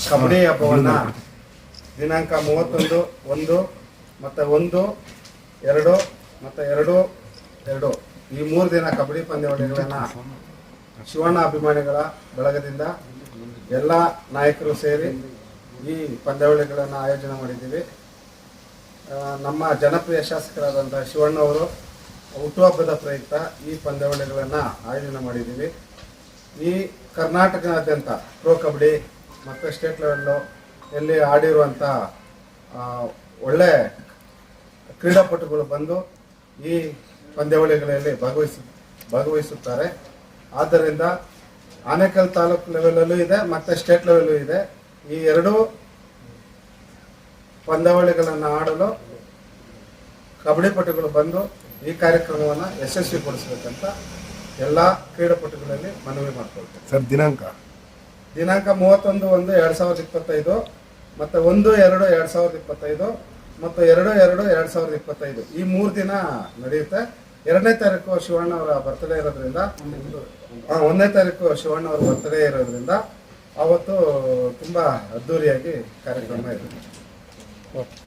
ಕಬಡ್ಡಿ ಹಬ್ಬವನ್ನು ದಿನಾಂಕ 31 ಮತ್ತು 1, 2 ಮತ್ತು 2 ಈ 3 ದಿನ ಕಬಡ್ಡಿ ಪಂದ್ಯಾವಳಿಗಳನ್ನು ಶಿವಣ್ಣ ಅಭಿಮಾನಿಗಳ ಬಳಗದಿಂದ ಎಲ್ಲ ನಾಯಕರು ಸೇರಿ ಈ ಪಂದ್ಯಾವಳಿಗಳನ್ನು ಆಯೋಜನೆ ಮಾಡಿದ್ದೀವಿ. ನಮ್ಮ ಜನಪ್ರಿಯ ಶಾಸಕರಾದಂಥ ಶಿವಣ್ಣವರು ಹುಟ್ಟುಹಬ್ಬದ ಪ್ರಯುಕ್ತ ಈ ಪಂದ್ಯಾವಳಿಗಳನ್ನು ಆಯೋಜನೆ ಮಾಡಿದ್ದೀವಿ. ಈ ಕರ್ನಾಟಕದಾದ್ಯಂತ ಪ್ರೋ ಕಬಡ್ಡಿ ಮತ್ತು ಸ್ಟೇಟ್ ಲೆವೆಲ್ಲು ಎಲ್ಲಿ ಆಡಿರುವಂಥ ಒಳ್ಳೆ ಕ್ರೀಡಾಪಟುಗಳು ಬಂದು ಈ ಪಂದ್ಯಾವಳಿಗಳಲ್ಲಿ ಭಾಗವಹಿಸುತ್ತಾರೆ. ಆದ್ದರಿಂದ ಆನೇಕಲ್ ತಾಲೂಕು ಲೆವೆಲಲ್ಲೂ ಇದೆ ಮತ್ತು ಸ್ಟೇಟ್ ಲೆವೆಲ್ಲೂ ಇದೆ. ಈ ಎರಡೂ ಪಂದ್ಯಾವಳಿಗಳನ್ನು ಆಡಲು ಕಬಡ್ಡಿ ಪಟುಗಳು ಬಂದು ಈ ಕಾರ್ಯಕ್ರಮವನ್ನು ಯಶಸ್ವಿಗೊಳಿಸಬೇಕಂತ ಎಲ್ಲ ಕ್ರೀಡಾಪಟುಗಳಲ್ಲಿ ಮನವಿ ಮಾಡ್ಕೊಳ್ತೇವೆ. ಸರ್, ದಿನಾಂಕ 31/1/2025 ಮತ್ತು 1/2/2025 ಮತ್ತು 2/2/2025 ಈ 3 ದಿನ ನಡೆಯುತ್ತೆ. 2ನೇ ತಾರೀಕು ಶಿವಣ್ಣ ಅವರ ಬರ್ತ್ಡೇ ಇರೋದ್ರಿಂದ 1ನೇ ತಾರೀಕು ಶಿವಣ್ಣ ಅವರ ಬರ್ತ್ಡೇ ಇರೋದ್ರಿಂದ ಅವತ್ತು ತುಂಬ ಅದ್ಧೂರಿಯಾಗಿ ಕಾರ್ಯಕ್ರಮ ಇರುತ್ತೆ.